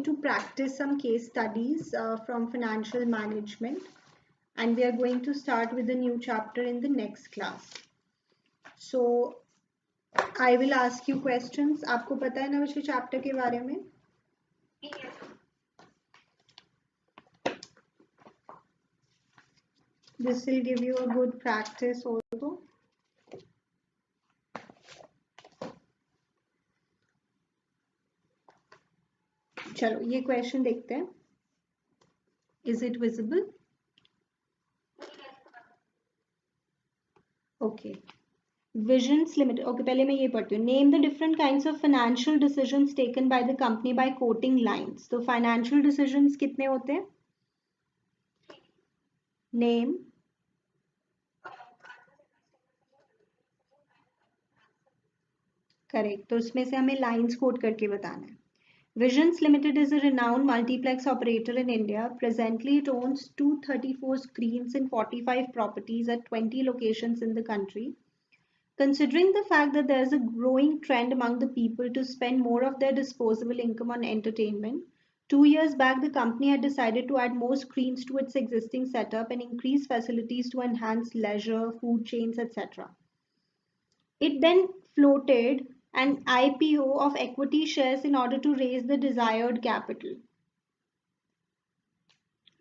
going to practice some case studies from financial management, and we are going to start with a new chapter in the next class. So I will ask you questions. आपको पता है ना उस chapter के बारे में? This will give you a good practice also. चलो ये क्वेश्चन देखते हैं. Is it visible? Okay. Visions Limited. Okay, पहले मैं ये पढ़ती हूँ. Name the different kinds of financial decisions taken by the company by quoting lines. तो financial decisions कितने होते हैं? Name. Correct. तो उसमें से हमें lines quote करके बताना है. Visions Limited is a renowned multiplex operator in India. Presently, it owns 234 screens in 45 properties at 20 locations in the country. Considering the fact that there is a growing trend among the people to spend more of their disposable income on entertainment, 2 years back the company had decided to add more screens to its existing setup and increase facilities to enhance leisure, food chains, etc. It then floated an IPO of equity shares in order to raise the desired capital.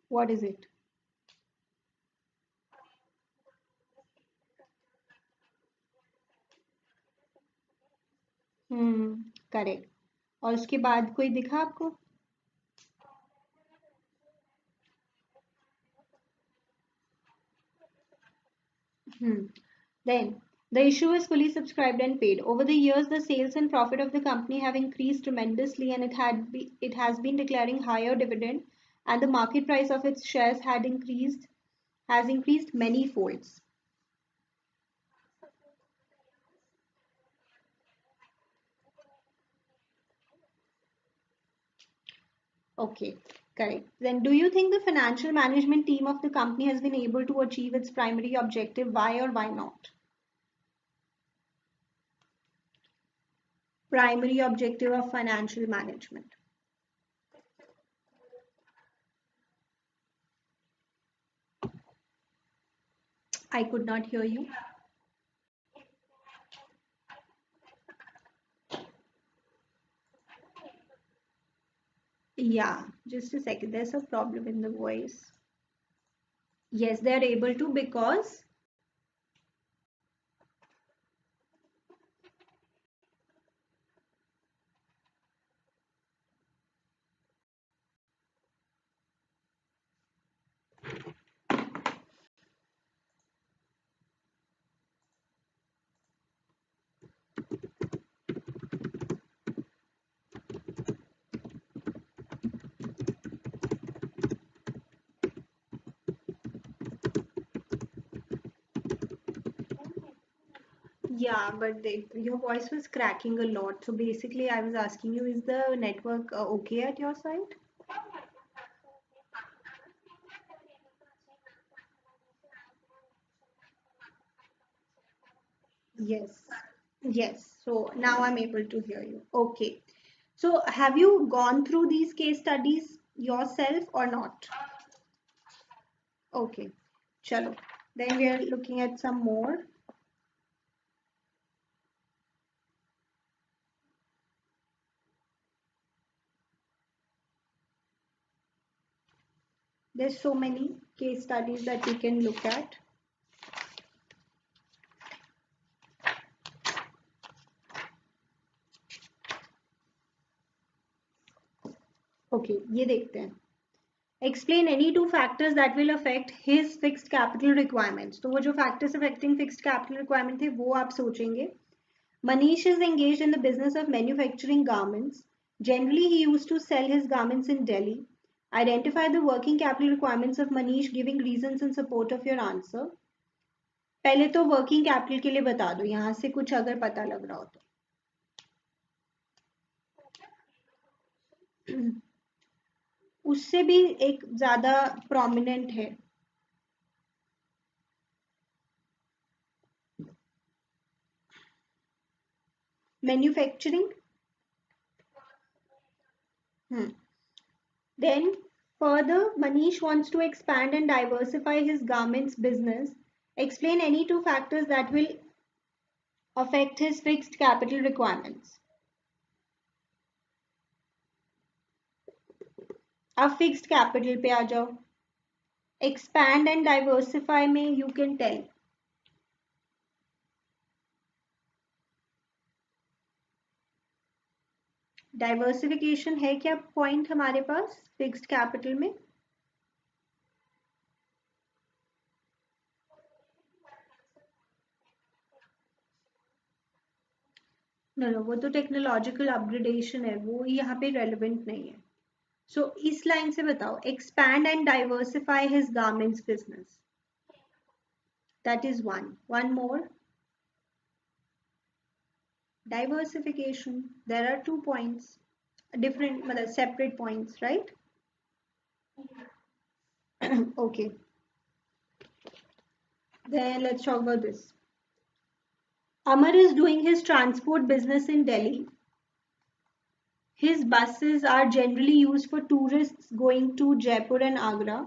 What is it? Correct. और उसके बाद कोई दिखा आपको? Then the issue is fully subscribed and paid. Over the years, the sales and profit of the company have increased tremendously, and it has been declaring higher dividend, and the market price of its shares has increased many folds. Okay, correct. Then do you think the financial management team of the company has been able to achieve its primary objective? Why or why not? Primary objective of financial management. I could not hear you. Yeah, just a second. There's a problem in the voice. Yes, they are able to because yeah, but your voice was cracking a lot. So basically, I was asking you, is the network okay at your side? Yes. Yes. So now I'm able to hear you. Okay. So have you gone through these case studies yourself or not? Okay. Chalo. Then we are looking at some more. There's so many case studies that we can look at. Okay, ये देखते हैं. Explain any two factors that will affect his fixed capital requirements. तो वो जो factors affecting fixed capital requirement थे वो आप सोचेंगे. Manish is engaged in the business of manufacturing garments. Generally, he used to sell his garments in Delhi. Identify the working capital requirements of Manish, giving reasons in support of your answer. पहले तो working capital के लिए बता दो यहाँ से कुछ अगर पता लग रहा हो तो. उससे भी एक ज्यादा prominent है. Manufacturing. Then further, Manish wants to expand and diversify his garments business. Explain any two factors that will affect his fixed capital requirements. अब fixed capital पे आ जाओ. Expand and diversify में you can tell. Diversification है क्या point हमारे पास fixed capital में? No, वो तो टेक्नोलॉजिकल अपग्रेडेशन है, वो यहाँ पे रेलिवेंट नहीं है. सो इस लाइन से बताओ, expand and diversify his garments business. That is one more. Diversification, there are 2 points, different मतलब separate points, right? Okay, then let's talk about this. Amar is doing his transport business in Delhi. His buses are generally used for tourists going to Jaipur and Agra.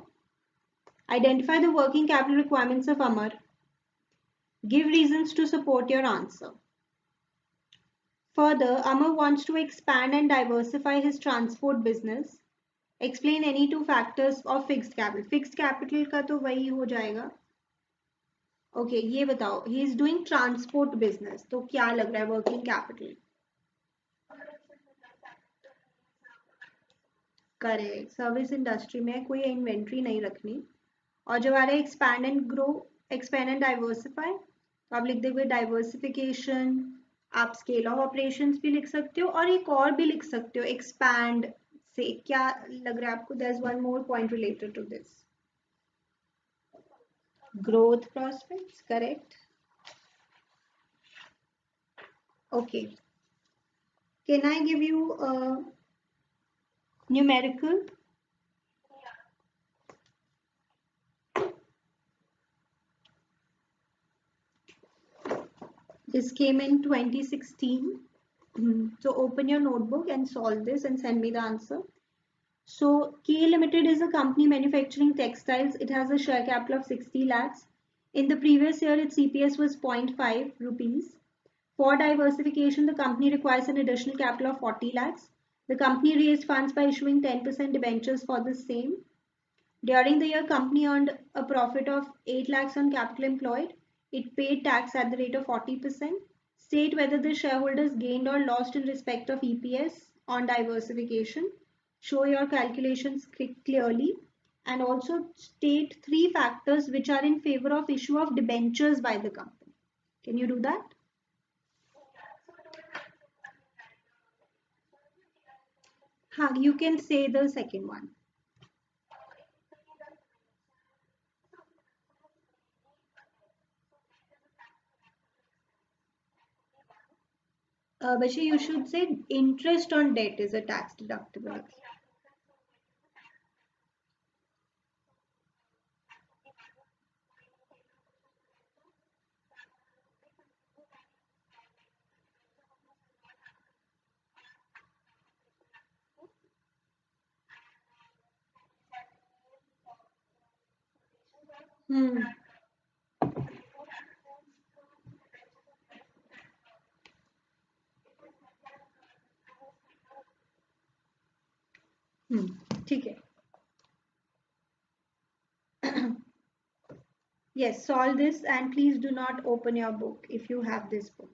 Identify the working capital requirements of Amar. Give reasons to support your answer. Further, Amar wants to expand and diversify his transport business. Explain any two factors of fixed capital. Fixed capital का तो वही हो जाएगा. Okay, ये बताओ. He is doing transport business. तो क्या लग रहा है working capital? Correct. Service industry में कोई इन्वेंट्री नहीं रखनी. और जब आ रहा है expand and grow, expand and diversify, तो आप लिख दोगे डाइवर्सिफिकेशन. आप स्केल ऑफ ऑपरेशंस भी लिख सकते हो और एक और भी लिख सकते हो एक्सपैंड से. क्या लग रहा है आपको? There is one more point related to this. Growth prospects, correct. Okay, can I give you numerical? This came in 2016. So open your notebook and solve this and send me the answer. So K Limited is a company manufacturing textiles. It has a share capital of 60 lakhs. In the previous year, its CPS was 0.5 rupees. For diversification, the company requires an additional capital of 40 lakhs. The company raised funds by issuing 10% debentures for the same. During the year, company earned a profit of 8 lakhs on capital employed. It paid tax at the rate of 40%. State whether the shareholders gained or lost in respect of EPS on diversification. Show your calculations clearly and also state 3 factors which are in favor of issue of debentures by the company. Can you do that? You can say the second one. Bashi, you should say interest on debt is a tax deductible. Hmm. ठीक है. Yes, solve this and please do not open your book if you have this book.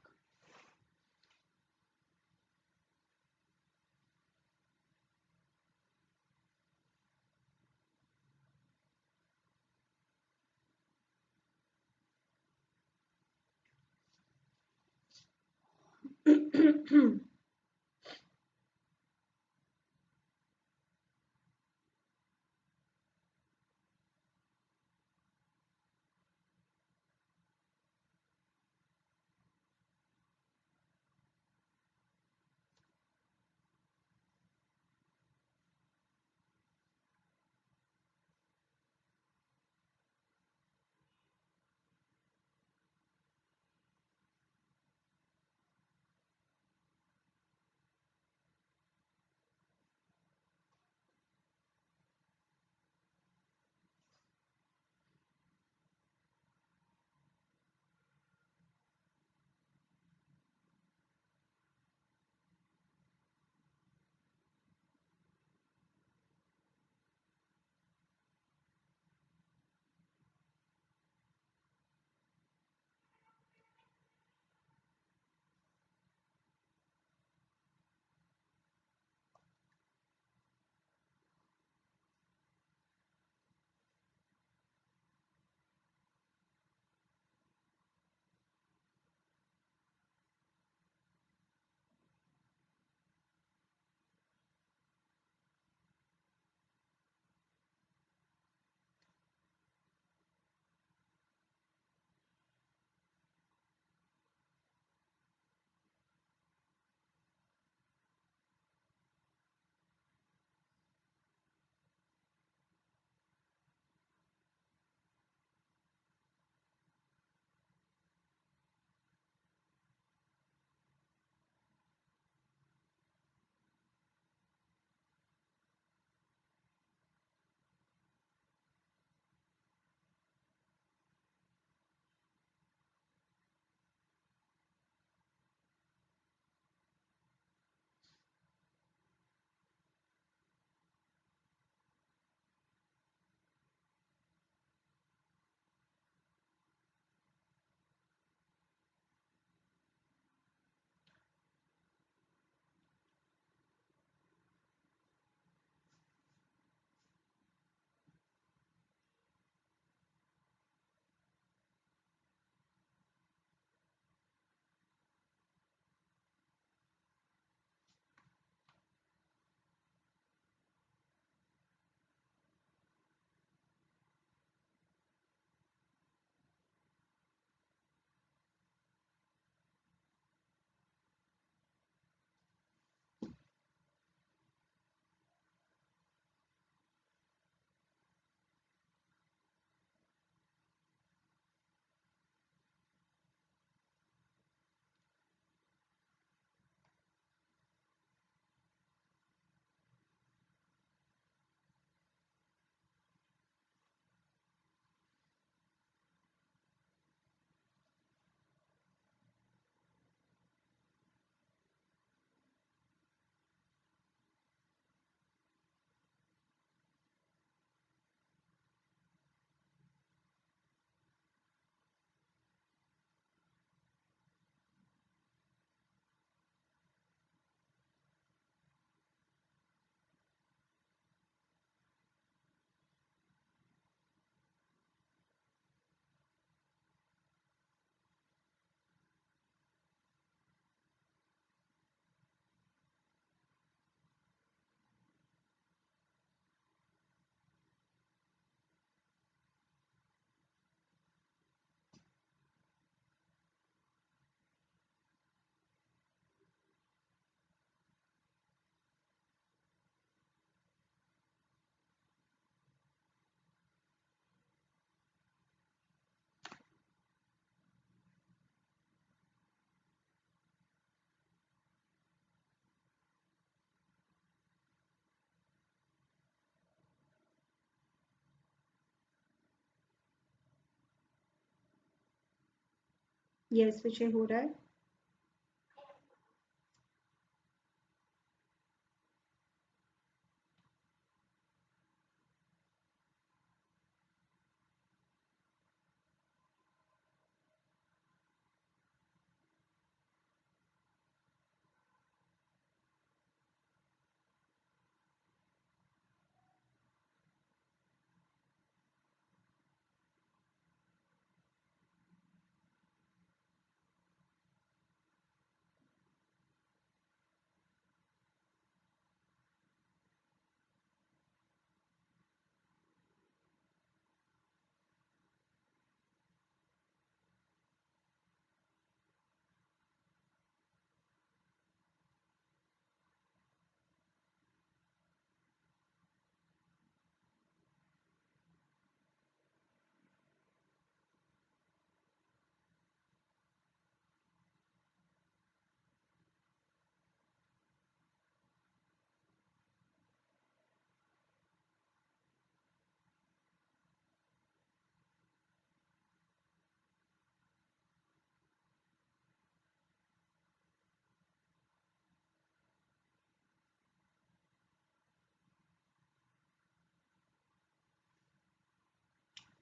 Yes विषय हो रहा है.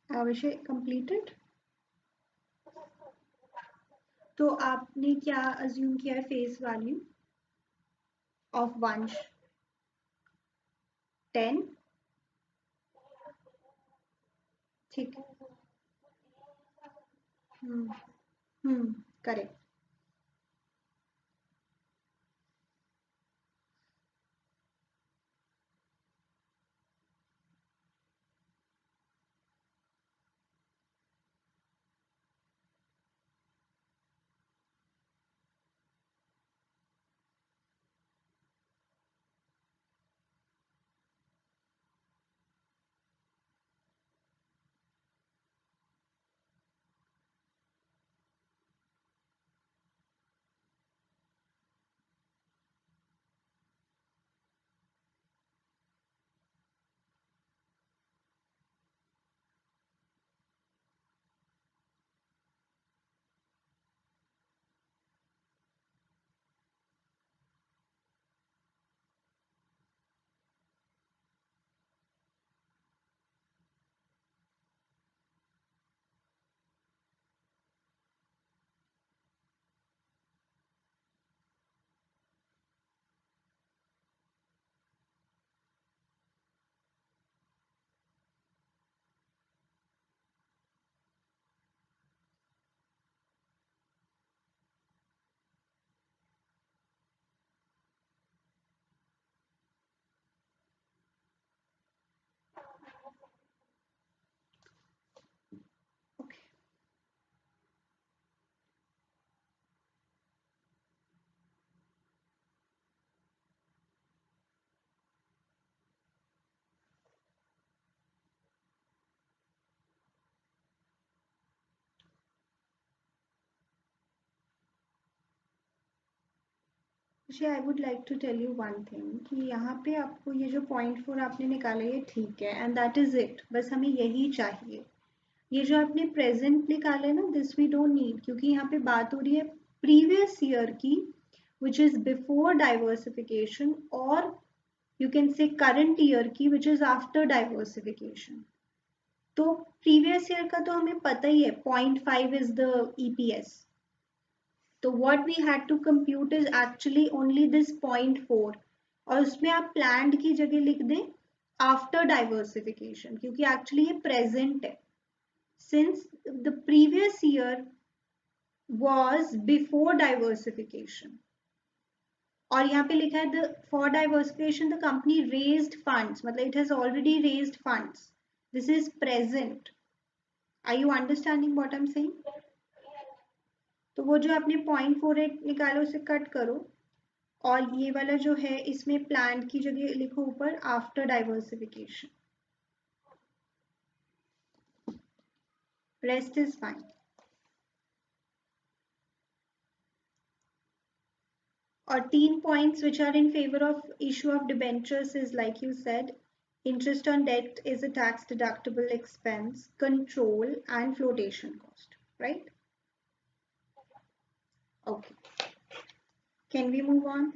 विषय completed. तो आपने क्या अज्यूम किया है फेस वैल्यू ऑफ वंश 10. ठीक है. Correct. I would like to tell you one thing कि यहाँ पे आपको ये जो .4 आपने निकाला ये ठीक है एंड दैट इज इट. बस हमें यही चाहिए. ये जो आपने प्रेजेंट निकाला है ना दिस वी डोंट नीड क्योंकि यहाँ पे बात हो रही है प्रीवियस ईयर की विच इज बिफोर डाइवर्सिफिकेशन और you can say current year की विच इज आफ्टर डाइवर्सिफिकेशन. तो प्रीवियस ईयर का तो हमें पता ही है .5 इज द EPS. तो what we had to compute is actually only this .4 और उसमें आप planned की जगह लिख दें after diversification क्योंकि actually ये present है since the previous year was before diversification. और यहाँ पे लिखा है for diversification the company raised funds मतलब it has already raised funds. This is present. Are you understanding what I'm saying? तो वो जो आपने .48 निकालो उसे कट करो और ये वाला जो है इसमें प्लान की जगह लिखो ऊपर after diversification. Rest is fine. और 3 points which are in favour of issue of debentures is like you said interest on debt is a tax deductible expense, control and flotation cost, right? Okay. Can we move on?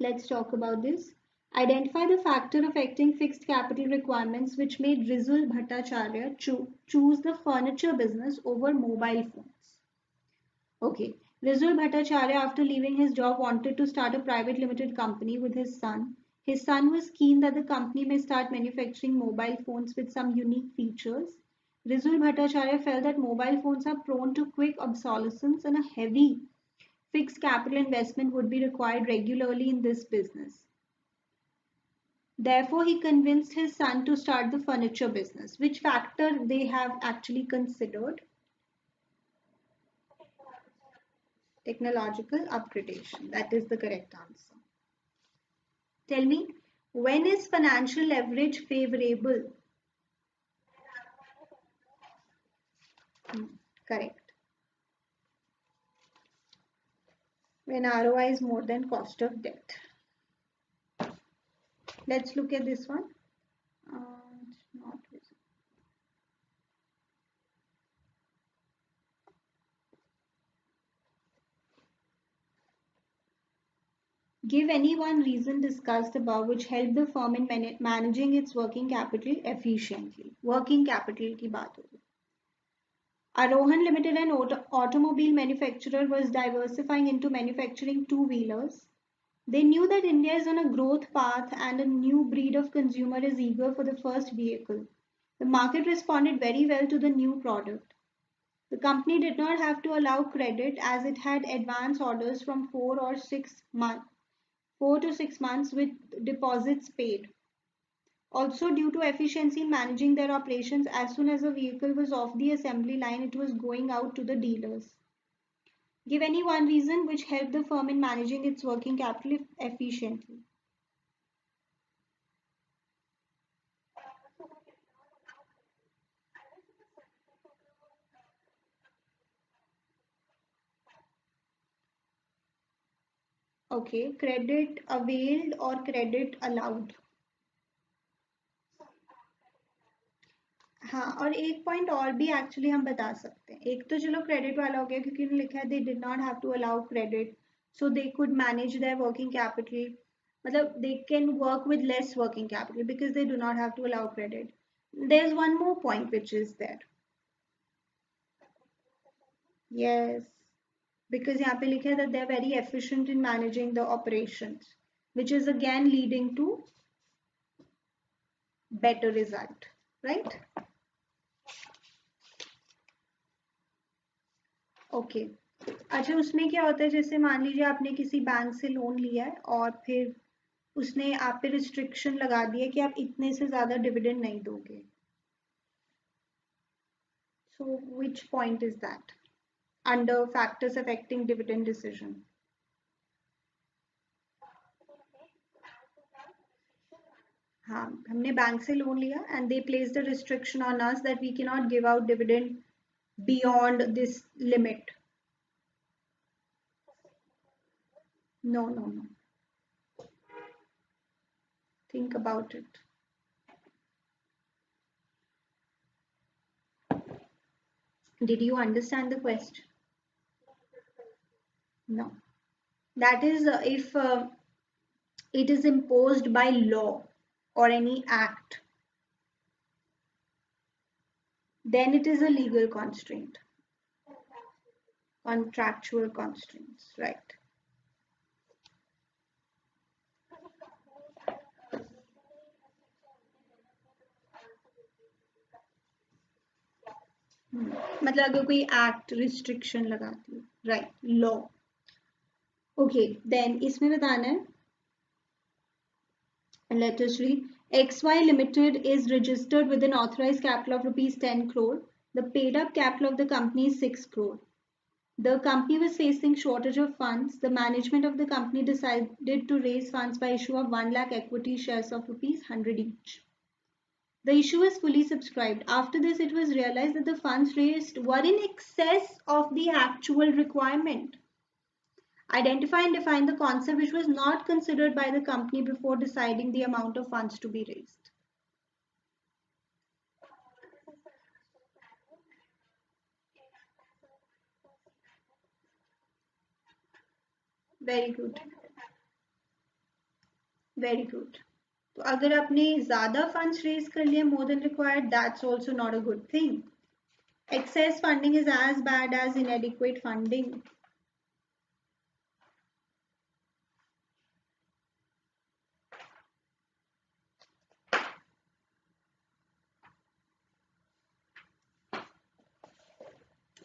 Let's talk about this. Identify the factor affecting fixed capital requirements which made Rizul Bhattacharya choose the furniture business over mobile phones. Okay, Rizul Bhattacharya, after leaving his job, wanted to start a private limited company with his son. His son was keen that the company may start manufacturing mobile phones with some unique features. Rizul Bhattacharya felt that mobile phones are prone to quick obsolescence and a heavy fixed capital investment would be required regularly in this business. Therefore, he convinced his son to start the furniture business. Which factor they have actually considered? Technological upgradation. That is the correct answer. Tell me, when is financial leverage favorable? Correct. When ROI is more than cost of debt. Let's look at this one. Not visible. Give any one reason discussed above which helped the firm in managing its working capital efficiently. Working capital की बात हो रही. Arohan Limited, an automobile manufacturer, was diversifying into manufacturing two-wheelers. They knew that India is on a growth path and a new breed of consumer is eager for the first vehicle. The market responded very well to the new product. The company did not have to allow credit as it had advance orders from 4 to 6 months with deposits paid. Also, due to efficiency in managing their operations, as soon as a vehicle was off the assembly line, it was going out to the dealers. Give any one reason which helped the firm in managing its working capital efficiently. Okay, credit availed or credit allowed. हाँ, और एक point और भी actually हम बता सकते हैं. एक तो चलो क्रेडिट वाला हो गया क्योंकि उन्होंने लिखा है they did not have to allow credit so they could manage their working capital. मतलब they can work with less working capital because they do not have to allow credit. There is one more point which is there. Yes, because यहाँ पे लिखा है that they are very efficient in managing the operations, which is again leading to better result, right? Okay. अच्छा, उसमें क्या होता है, जैसे मान लीजिए आपने किसी बैंक से लोन लिया है और फिर उसने आप पे रिस्ट्रिक्शन लगा दिया कि आप इतने से ज्यादा डिविडेंड नहीं दोगे. So which point is that under factors affecting dividend decision? हाँ, हमने बैंक से लोन लिया and they placed a restriction on us that we can not give out dividend beyond this limit. No, no, no. Think about it. Did you understand the question? No. That is if it is imposed by law or any act, then it is a legal constraint. Contractual constraints, right? मतलब अगर कोई act restriction लगाती है, right, law. Okay, then इसमें बताना है. Let us read. XY Limited is registered with an authorized capital of rupees 10 crore. The paid up capital of the company is 6 crore. The company was facing shortage of funds. The management of the company decided to raise funds by issue of 1 lakh equity shares of rupees 100 each. The issue was fully subscribed. After this, it was realized that the funds raised were in excess of the actual requirement. Identify and define the concept which was not considered by the company before deciding the amount of funds to be raised. Very good, very good. तो अगर आपने ज्यादा funds raise कर लिए more than required, that's also not a good thing. Excess funding is as bad as inadequate funding.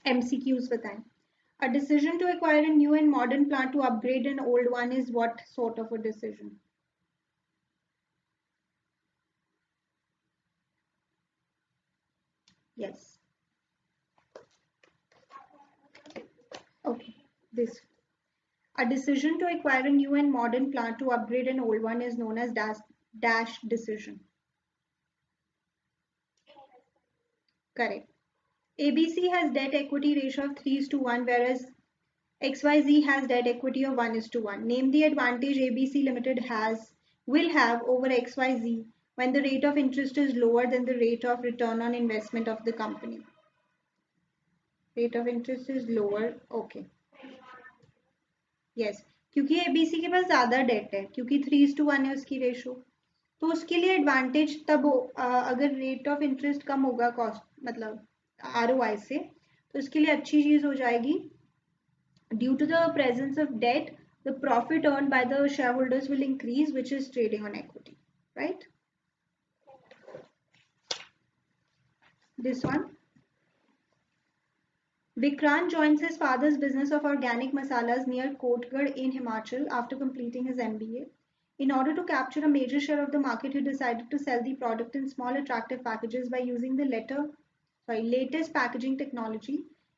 MCQs बताएं. A decision to acquire a new and modern plant to upgrade an old one is what sort of a decision? Yes. Okay. This. A decision to acquire a new and modern plant to upgrade an old one is known as dash decision. Correct. ABC has debt equity ratio of 3:1, whereas XYZ has debt equity of 1:1. Name the advantage ABC Limited will have over XYZ when the rate of interest is lower than the rate of return on investment of the company. Rate of interest is lower. Okay. Yes. क्योंकि ABC के पास ज़्यादा date है, क्योंकि 3:1 है उसकी ratio, तो उसके लिए एडवांटेज तब अगर रेट ऑफ इंटरेस्ट कम होगा कॉस्ट मतलब ROI से, तो उसके लिए अच्छी चीज़ हो जाएगी. Due to the presence of debt, the profit earned by the shareholders will increase, which is trading on equity, right? This one. Vikrant joins his father's business of organic masalas near Kotgarh in Himachal after completing his MBA. In order to capture a major share of the market, he decided to sell the product in small attractive packages by using the latest packaging technology.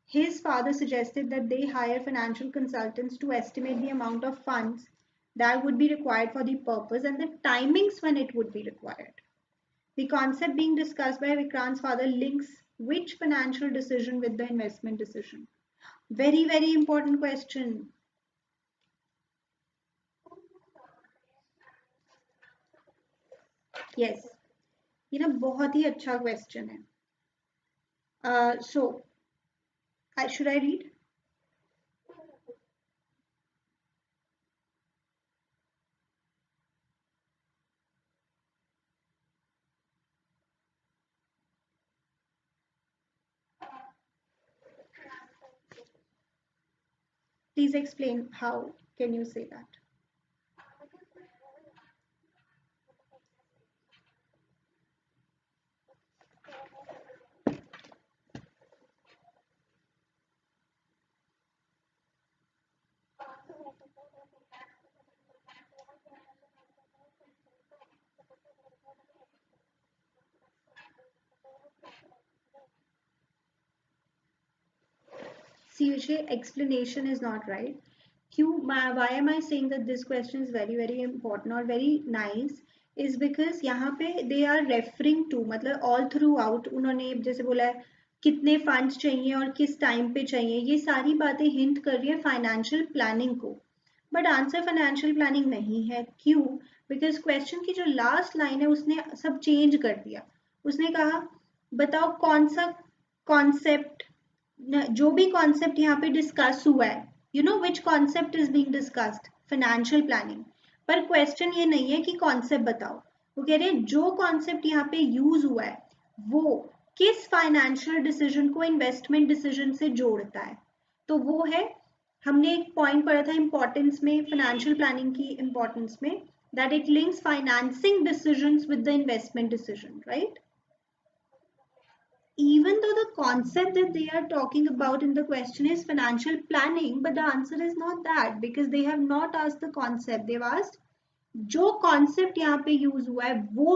His father suggested that they hire financial consultants to estimate the amount of funds that would be required for the purpose and the timings when it would be required. The concept being discussed by Vikrant's father links which financial decision with the investment decision? Very, very important question. Yes, ये ना बहुत ही अच्छा question है. So, should I read? Please explain how can you say that? CHA explanation is not right. Why am I saying that this question is very very important or very nice is because यहाँ पे they are referring to मतलब all throughout उन्होंने जैसे बोला है कितने funds चाहिए और किस टाइम पे चाहिए, ये सारी बातें हिंट कर रही है फाइनेंशियल प्लानिंग को. बट आंसर फाइनेंशियल प्लानिंग नहीं है. क्यों? बिकॉज क्वेश्चन की जो लास्ट लाइन है उसने सब चेंज कर दिया. उसने कहा बताओ कौन सा कॉन्सेप्ट, जो भी कॉन्सेप्ट यहाँ पे डिस्कस हुआ है, you know which concept is being discussed, financial planning. पर क्वेश्चन ये नहीं है कि कॉन्सेप्ट बताओ, वो कह रहे हैं जो कॉन्सेप्ट यहाँ पे यूज हुआ है वो किस फाइनेंशियल डिसीजन को इन्वेस्टमेंट डिसीजन से जोड़ता है. तो वो है, हमने एक पॉइंट पढ़ा था इंपॉर्टेंस में, फाइनेंशियल प्लानिंग की इंपॉर्टेंस में, that it links financing decisions with the investment decision, right? Even though the concept that they are talking about in the question is financial planning, but the answer is not that because they have not asked the concept. They've asked जो concept यहाँ पे use हुआ है वो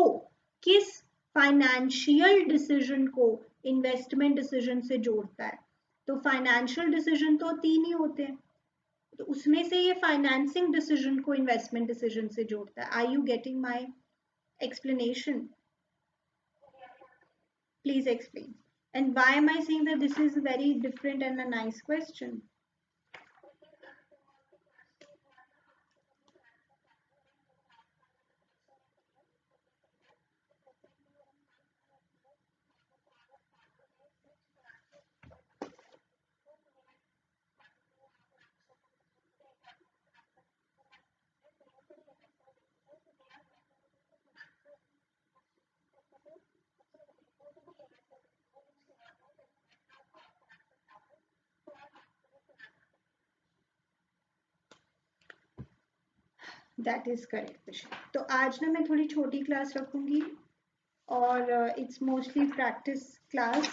किस financial decision को investment decision से जोड़ता है. तो financial decision तो 3 ही होते हैं, तो उसमें से ये financing decision को investment decision से जोड़ता है. Are you getting my explanation? Please explain. And why am I saying that this is very different and a nice question? That is correct. तो आज ना मैं थोड़ी छोटी क्लास रखूंगी और इट्स मोस्टली प्रैक्टिस क्लास